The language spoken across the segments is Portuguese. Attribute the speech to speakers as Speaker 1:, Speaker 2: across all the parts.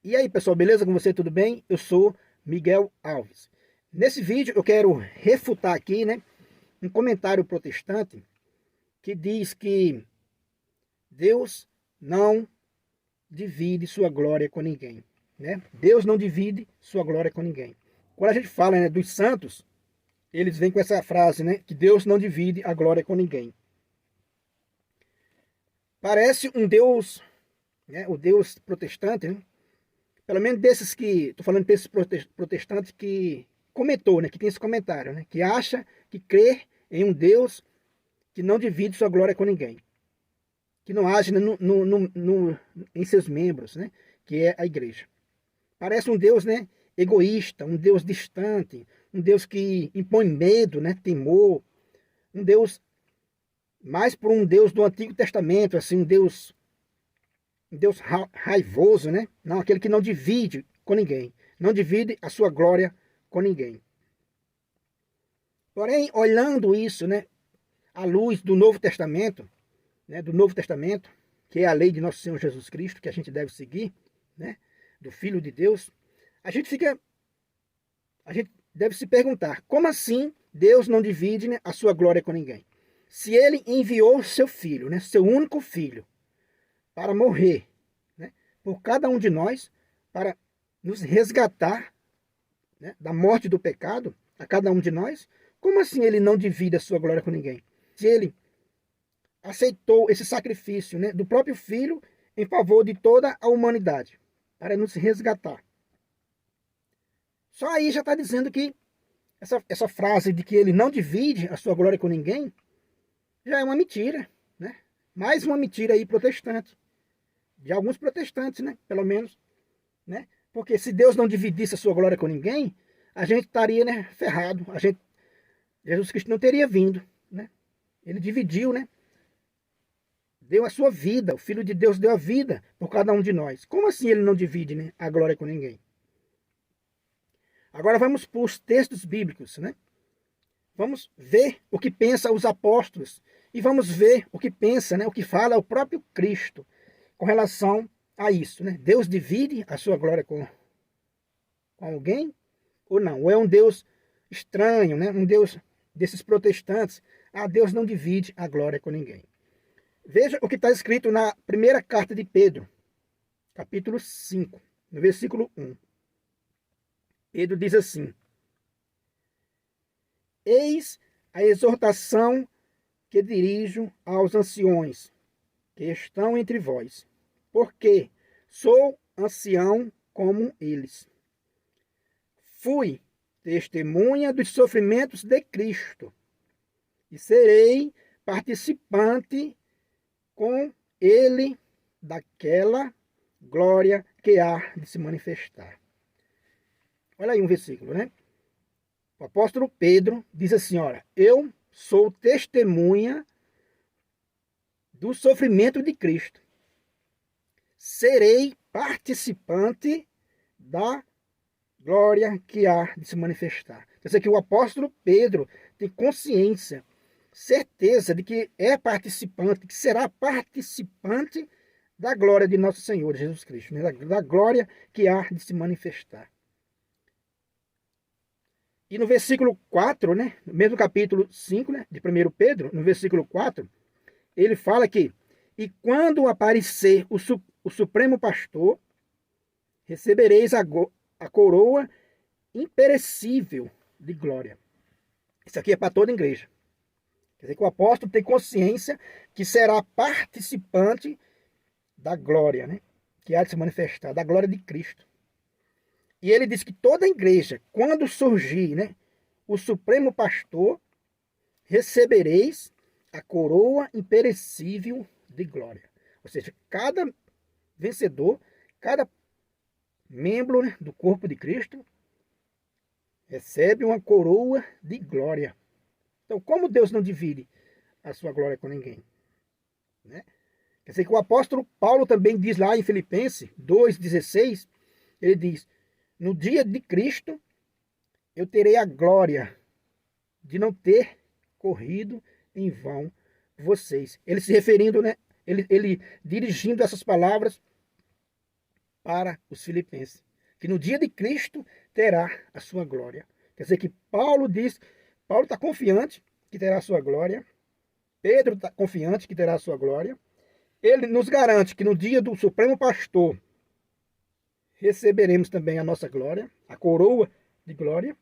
Speaker 1: E aí, pessoal, beleza com você? Tudo bem? Eu sou Miguel Alves. Nesse vídeo eu quero refutar aqui, um comentário protestante que diz que Deus não divide sua glória com ninguém, Deus não divide sua glória com ninguém. Quando a gente fala, dos santos, eles vêm com essa frase, que Deus não divide a glória com ninguém. Parece um Deus, o Deus protestante, pelo menos desses que, estou falando desses protestantes que comentou, que tem esse comentário, que acha, que crê em um Deus que não divide sua glória com ninguém, que não age em seus membros, que é a igreja. Parece um Deus, egoísta, um Deus distante, um Deus que impõe medo, temor, um Deus mais por um Deus do Antigo Testamento, assim, um Deus raivoso, Não, aquele que não divide com ninguém, não divide a sua glória com ninguém. Porém, olhando isso, à luz do Novo Testamento, que é a lei de nosso Senhor Jesus Cristo, que a gente deve seguir, do Filho de Deus, a gente deve se perguntar, como assim Deus não divide, a sua glória com ninguém? Se ele enviou seu filho, seu único filho, para morrer, por cada um de nós, para nos resgatar, da morte do pecado, a cada um de nós, como assim ele não divide a sua glória com ninguém? Se ele aceitou esse sacrifício, do próprio filho em favor de toda a humanidade, para nos resgatar. Só aí já está dizendo que essa frase de que ele não divide a sua glória com ninguém já é uma mentira, Mais uma mentira aí protestante. De alguns protestantes, pelo menos, Porque se Deus não dividisse a sua glória com ninguém, a gente estaria, ferrado. Jesus Cristo não teria vindo, Ele dividiu, Deu a sua vida. O Filho de Deus deu a vida por cada um de nós. Como assim ele não divide, a glória com ninguém? Agora vamos para os textos bíblicos, Vamos ver o que pensam os apóstolos e vamos ver o que pensa, o que fala o próprio Cristo com relação a isso, Deus divide a sua glória com alguém ou não? Ou é um Deus estranho, Um Deus desses protestantes? Deus não divide a glória com ninguém. Veja o que está escrito na primeira carta de Pedro, capítulo 5, no versículo 1. Pedro diz assim: Eis a exortação que dirijo aos anciões que estão entre vós, porque sou ancião como eles. Fui testemunha dos sofrimentos de Cristo e serei participante com ele daquela glória que há de se manifestar. Olha aí um versículo, O apóstolo Pedro diz assim, olha, eu sou testemunha do sofrimento de Cristo. Serei participante da glória que há de se manifestar. Quer dizer que o apóstolo Pedro tem consciência, certeza de que é participante, que será participante da glória de nosso Senhor Jesus Cristo, da glória que há de se manifestar. E no versículo 4, no mesmo capítulo 5, de 1 Pedro, no versículo 4, ele fala que, e quando aparecer o Supremo Pastor, recebereis a coroa imperecível de glória. Isso aqui é para toda a igreja. Quer dizer que o apóstolo tem consciência que será participante da glória, que há de se manifestar, da glória de Cristo. E ele diz que toda a igreja, quando surgir, o Supremo Pastor, recebereis a coroa imperecível de glória. Ou seja, cada vencedor, cada membro do corpo de Cristo, recebe uma coroa de glória. Então, como Deus não divide a sua glória com ninguém? Quer dizer que o apóstolo Paulo também diz lá em Filipenses 2,16, ele diz, no dia de Cristo, eu terei a glória de não ter corrido em vão vocês. Ele se referindo, ele dirigindo essas palavras para os filipenses, que no dia de Cristo terá a sua glória. Quer dizer que Paulo está confiante que terá a sua glória, Pedro está confiante que terá a sua glória, ele nos garante que no dia do Supremo Pastor receberemos também a nossa glória, a coroa de glória,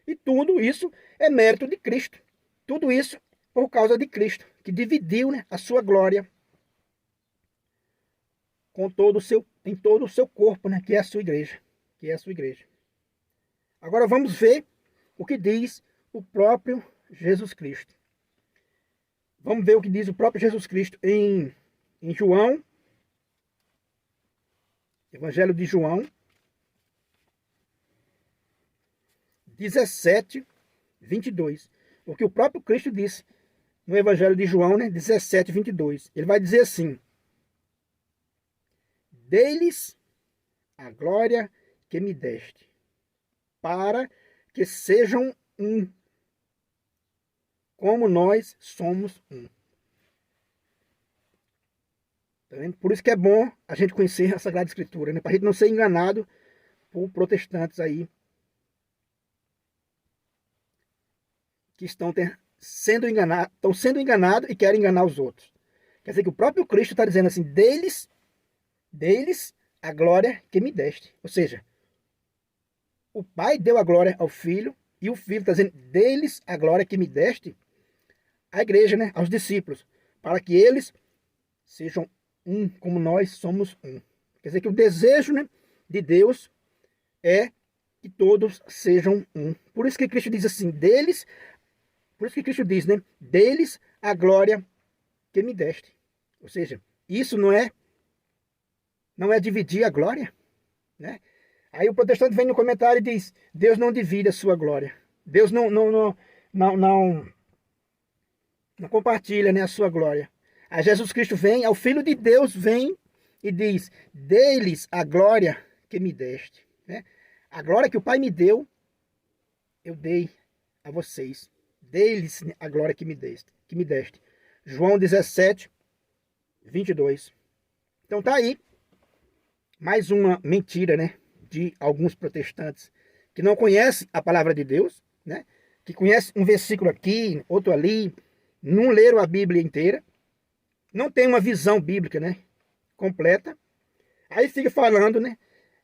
Speaker 1: e tudo isso é mérito de Cristo. Tudo isso por causa de Cristo, que dividiu, né, a sua glória com em todo o seu corpo, né, que é a sua igreja, Agora vamos ver o que diz o próprio Jesus Cristo. Vamos ver o que diz o próprio Jesus Cristo em João, Evangelho de João 17, 22. O que o próprio Cristo disse no Evangelho de João, né, 17, 22. Ele vai dizer assim: dei-lhes a glória que me deste, para que sejam um, como nós somos um. Tá vendo? Por isso que é bom a gente conhecer a Sagrada Escritura, né? Para a gente não ser enganado por protestantes aí que estão sendo enganados e querem enganar os outros. Quer dizer que o próprio Cristo está dizendo assim: deles a glória que me deste. Ou seja, o Pai deu a glória ao Filho, e o Filho está dizendo: deles a glória que me deste, à igreja, né, aos discípulos, para que eles sejam um, como nós somos um. Quer dizer que o desejo, né, de Deus é que todos sejam um. Por isso que Cristo diz assim: por isso que Cristo diz, né, deles a glória que me deste. Ou seja, isso não é dividir a glória, né? Aí o protestante vem no comentário e diz: Deus não divide a sua glória. Deus não compartilha, né, a sua glória. Aí Jesus Cristo vem, ao Filho de Deus vem e diz: deles a glória que me deste, né? A glória que o Pai me deu, eu dei a vocês. Deles a glória que me deste. João 17, 22. Então tá aí mais uma mentira, né, de alguns protestantes que não conhecem a palavra de Deus, né, que conhecem um versículo aqui, outro ali, não leram a Bíblia inteira, não tem uma visão bíblica, né, completa. Aí fica falando, né,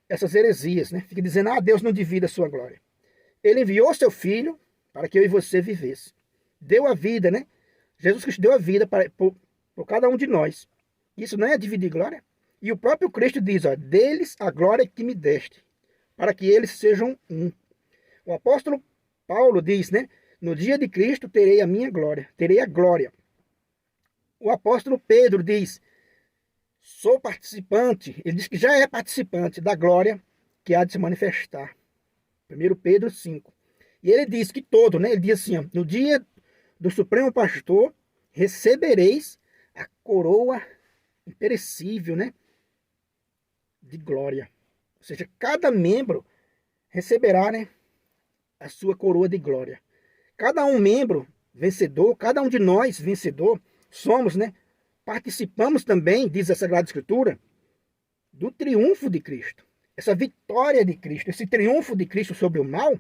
Speaker 1: essas heresias, né, fica dizendo: Deus não divide a sua glória. Ele enviou seu Filho para que eu e você vivesse. Deu a vida, né? Jesus Cristo deu a vida por cada um de nós. Isso não é dividir glória? E o próprio Cristo diz: deles a glória que me deste, para que eles sejam um. O apóstolo Paulo diz, né? No dia de Cristo terei a minha glória, terei a glória. O apóstolo Pedro diz: sou participante, ele diz que já é participante da glória que há de se manifestar. 1 Pedro 5. E ele diz que todo, né? Ele diz assim: no dia do Supremo Pastor recebereis a coroa imperecível, né, de glória. Ou seja, cada membro receberá, né, a sua coroa de glória. Cada um membro vencedor, cada um de nós vencedor, somos, né, participamos também, diz a Sagrada Escritura, do triunfo de Cristo. Essa vitória de Cristo, esse triunfo de Cristo sobre o mal,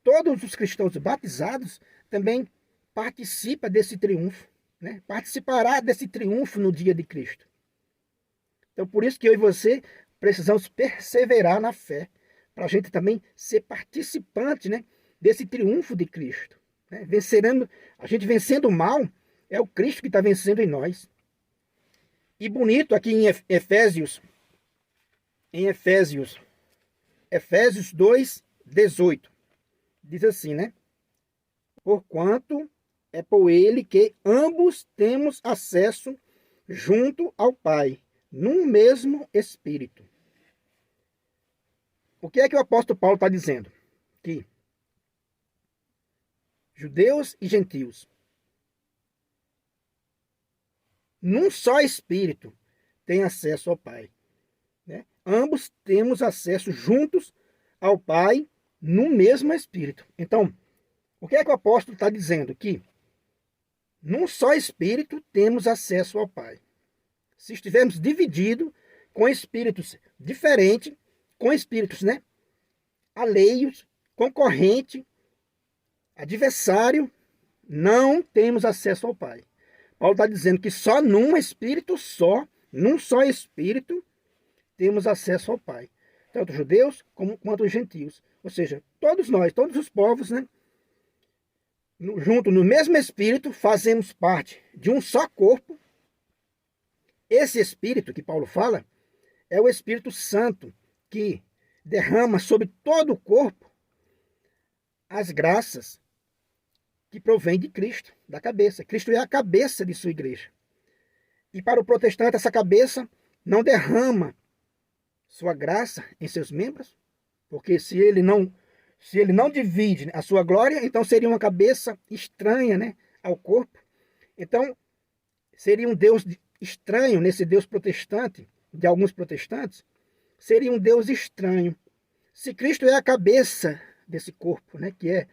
Speaker 1: todos os cristãos batizados também participam desse triunfo, né? Participará desse triunfo no dia de Cristo. Então, por isso que eu e você precisamos perseverar na fé, para a gente também ser participante, né, desse triunfo de Cristo, né? A gente vencendo o mal, é o Cristo que está vencendo em nós. E bonito aqui em Efésios 2, 18, diz assim, né? Porquanto é por ele que ambos temos acesso junto ao Pai, num mesmo Espírito. O que é que o apóstolo Paulo está dizendo? Que judeus e gentios, num só Espírito, têm acesso ao Pai, né? Ambos temos acesso juntos ao Pai, no mesmo Espírito. Então, o que é que o apóstolo está dizendo? Que num só Espírito temos acesso ao Pai. Se estivermos divididos, com espíritos diferentes, com espíritos, né, alheios, concorrente, adversário, não temos acesso ao Pai. Paulo está dizendo que só num espírito só, num só espírito, temos acesso ao Pai. Tanto os judeus quanto os gentios. Ou seja, todos nós, todos os povos, né, junto no mesmo espírito, fazemos parte de um só corpo. Esse espírito que Paulo fala é o Espírito Santo que derrama sobre todo o corpo as graças que provém de Cristo, da cabeça. Cristo é a cabeça de sua igreja. E para o protestante, essa cabeça não derrama sua graça em seus membros, porque se ele não divide a sua glória, então seria uma cabeça estranha, né, ao corpo. Então, seria um Deus estranho nesse Deus protestante, de alguns protestantes, seria um Deus estranho. Se Cristo é a cabeça desse corpo, né, que é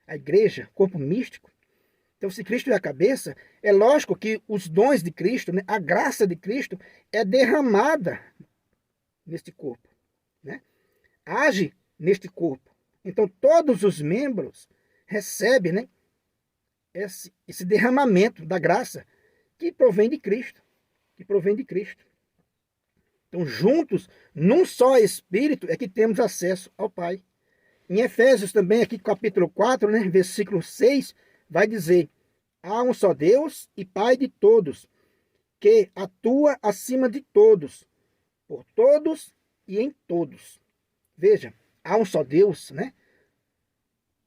Speaker 1: a igreja, corpo místico, então se Cristo é a cabeça, é lógico que os dons de Cristo, né, a graça de Cristo é derramada neste corpo, né? Age neste corpo. Então todos os membros recebem, né, esse derramamento da graça que provém de Cristo, Então juntos, num só Espírito, é que temos acesso ao Pai. Em Efésios também, aqui capítulo 4, né, versículo 6, vai dizer: há um só Deus e Pai de todos, que atua acima de todos, por todos e em todos. Veja, há um só Deus, né,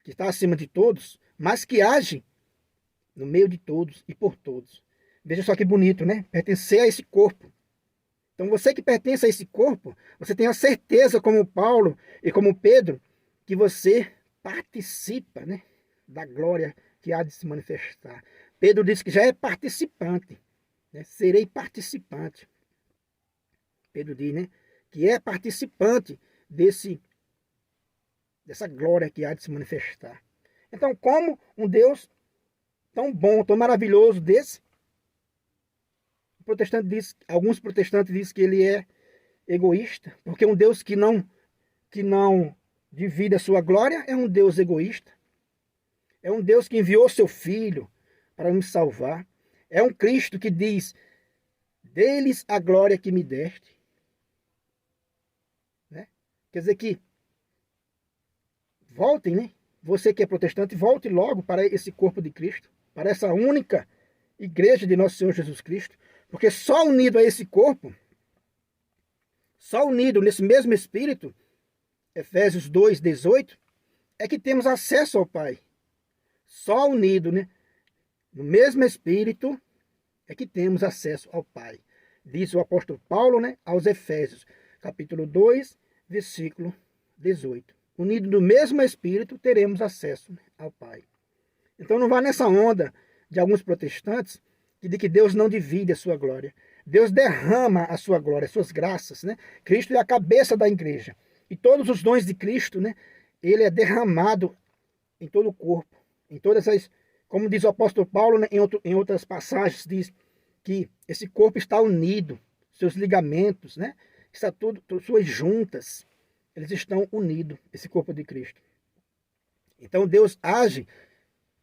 Speaker 1: que está acima de todos, mas que age no meio de todos e por todos. Veja só que bonito, né? Pertencer a esse corpo. Então você que pertence a esse corpo, você tem a certeza, como Paulo e como Pedro, que você participa, né, da glória que há de se manifestar. Pedro disse que já é participante, né? Serei participante. Pedro diz, né, que é participante dessa glória que há de se manifestar. Então, como um Deus tão bom, tão maravilhoso desse, alguns protestantes dizem que ele é egoísta, porque um Deus que não divide a sua glória é um Deus egoísta. É um Deus que enviou seu Filho para nos salvar. É um Cristo que diz: deles a glória que me deste. Né? Quer dizer que voltem, né? Você que é protestante, volte logo para esse corpo de Cristo, para essa única igreja de nosso Senhor Jesus Cristo, porque só unido a esse corpo, só unido nesse mesmo Espírito, Efésios 2:18, é que temos acesso ao Pai. Só unido, né, no mesmo Espírito, é que temos acesso ao Pai. Diz o apóstolo Paulo, né, aos Efésios, capítulo 2, versículo 18. Unido no mesmo Espírito, teremos acesso, né, ao Pai. Então não vá nessa onda de alguns protestantes de que Deus não divide a sua glória. Deus derrama a sua glória, as suas graças, né? Cristo é a cabeça da igreja. E todos os dons de Cristo, né, ele é derramado em todo o corpo, em todas as, como diz o apóstolo Paulo, né, em outras passagens, diz que esse corpo está unido, seus ligamentos, né, está tudo, suas juntas, eles estão unidos, esse corpo de Cristo. Então Deus age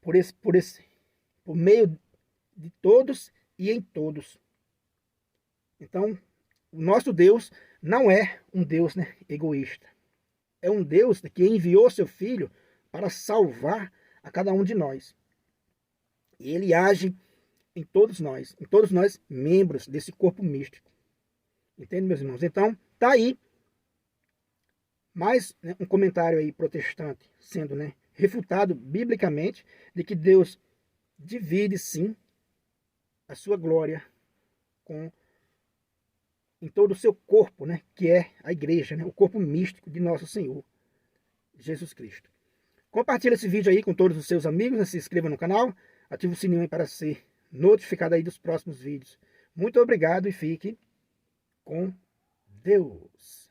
Speaker 1: por meio de todos e em todos. Então, o nosso Deus não é um Deus, né, egoísta. É um Deus que enviou seu Filho para salvar a cada um de nós. E ele age em todos nós membros desse corpo místico. Entende, meus irmãos? Então, tá aí mais, né, um comentário aí protestante sendo, né, refutado biblicamente de que Deus divide sim a sua glória em todo o seu corpo, né, que é a igreja, né, o corpo místico de nosso Senhor Jesus Cristo. Compartilhe esse vídeo aí com todos os seus amigos, né, se inscreva no canal, ative o sininho aí para ser notificado aí dos próximos vídeos. Muito obrigado e fique com Deus.